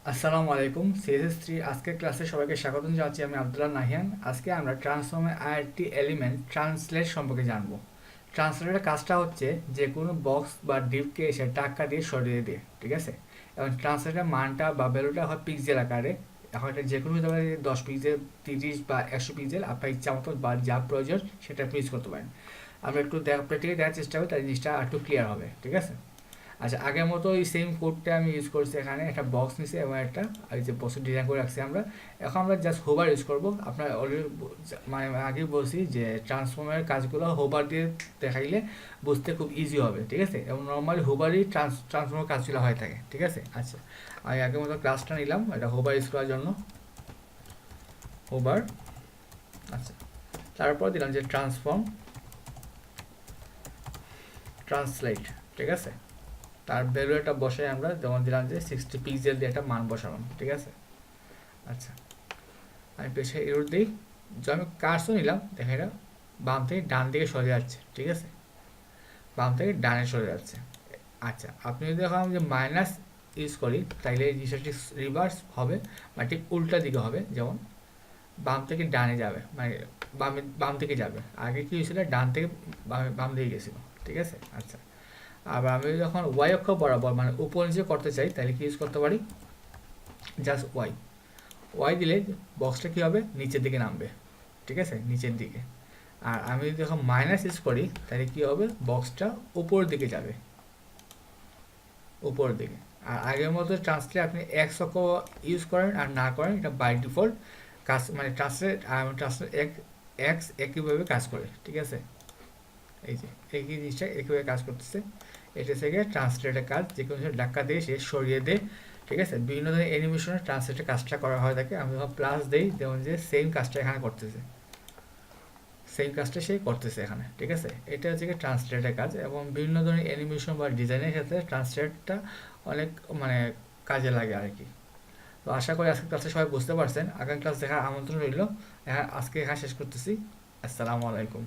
আসসালামু আলাইকুম। CSS3 আজকের ক্লাসে সবাইকে স্বাগতম জানাচ্ছি। আমি আব্দুল্লাহ নাহিয়ান। আজকে আমরা ট্রান্সফর্মের আরেকটি এলিমেন্ট ট্রান্সলেট সম্পর্কে জানবো। ট্রান্সলেটের কাজটা হচ্ছে যে কোনো বক্স বা ডিপকে এসে টাক্কা দিয়ে সরিয়ে দিয়ে, ঠিক আছে। এবং ট্রান্সলেটের মানটা বা ভ্যালুটা হয় পিক্সেল আকারে। এখন এটা যে কোনো হতে পারে, 10 পিক্সেল, 30 বা 100 পিক্সেল, আপনার ইচ্ছা মতো বা যা প্রয়োজন সেটা আপনি ইউজ করতে পারেন। আমরা একটু প্র্যাকটিক্যালি দেওয়ার চেষ্টা করি, তাই জিনিসটা একটু ক্লিয়ার হবে, ঠিক আছে। আচ্ছা, আগের মতো ওই সেম কোডটা আমি ইউজ করছি। এখানে একটা বক্স নিছি এবং একটা এই যে বক্স ডিজাইন করে রাখছি আমরা। এখন আমরা জাস্ট হোভার ইউজ করব। আপনার অলরেডি মানে আগেই বলছি যে ট্রান্সফর্মের কাজগুলো হোভার দিয়ে দেখাইলে বুঝতে খুব ইজি হবে, ঠিক আছে। এবং নর্মালি হোভারই ট্রান্সফর্মের কাজগুলো হয়ে থাকে, ঠিক আছে। আচ্ছা, আমি আগের মতো ক্লাসটা নিলাম এটা হোভার ইউজ করার জন্য। হোভার। আচ্ছা, তারপর দিলাম যে ট্রান্সফর্ম ট্রান্সলেট, ঠিক আছে। তার ভ্যালু একটা বসাই আমরা, যেমন দিলাম যে 60 পিক্সেল দিয়ে একটা মান বসালাম, ঠিক আছে। আচ্ছা, আমি পেছনে এরর দিই। যে আমি কার্সও নিলাম, দেখেন এটা বাম থেকে ডান দিকে সরে যাচ্ছে, ঠিক আছে। বাম থেকে ডানে সরে যাচ্ছে। আচ্ছা, আপনি যদি এখন যে মাইনাস ইউজ করি তাইলে এই জিনিসটা ঠিক রিভার্স হবে, মানে ঠিক উল্টা দিকে হবে। যেমন বাম থেকে ডানে যাবে, মানে বাম দিকে যাবে। আগে কি হয়েছিল, ডান থেকে বাম দিকে গেছিল, ঠিক আছে। আচ্ছা, আবার আমি যখন ওয়াই অক্ষ বরাবর মানে উপর নিচে করতে চাই তাহলে কি ইউজ করতে পারি, জাস্ট ওয়াই। ওয়াই দিলে বক্সটা কী হবে, নিচের দিকে নামবে, ঠিক আছে, নিচের দিকে। আর আমি যদি যখন মাইনাস ইউজ করি তাহলে কী হবে, বক্সটা উপর দিকে যাবে, উপর দিকে। আর আগের মতো ট্রান্সলেট আপনি এক্স অক্ষ ইউজ করেন আর না করেন, এটা বাই ডিফল্ট কাজ, মানে ট্রান্সলেট এক্স একইভাবে কাজ করে, ঠিক আছে। এই যে একই জিনিসটা একইভাবে কাজ করতেছে। এটা থেকে ট্রান্সলেটের কাজ, যে কোনো ধাক্কা দিয়ে সে সরিয়ে দেয়, ঠিক আছে। বিভিন্ন ধরনের অ্যানিমেশনে ট্রান্সলেটের কাজটা করা হয় থাকে। আমি যখন প্লাস দেই, যেমন যে সেম কাজটা এখানে করতেছে, সেম কাজটা সে করতেছে এখানে, ঠিক আছে। এটা হচ্ছে কি ট্রান্সলেটের কাজ। এবং বিভিন্ন ধরনের অ্যানিমেশন বা ডিজাইনের ক্ষেত্রে ট্রান্সলেটটা অনেক মানে কাজে লাগে আর কি। তো আশা করি আজকের ক্লাসে সবাই বুঝতে পারছেন। আগামী ক্লাস দেখার আমন্ত্রণ রইল। আজকে এখানে শেষ করতেছি। আসসালামু আলাইকুম।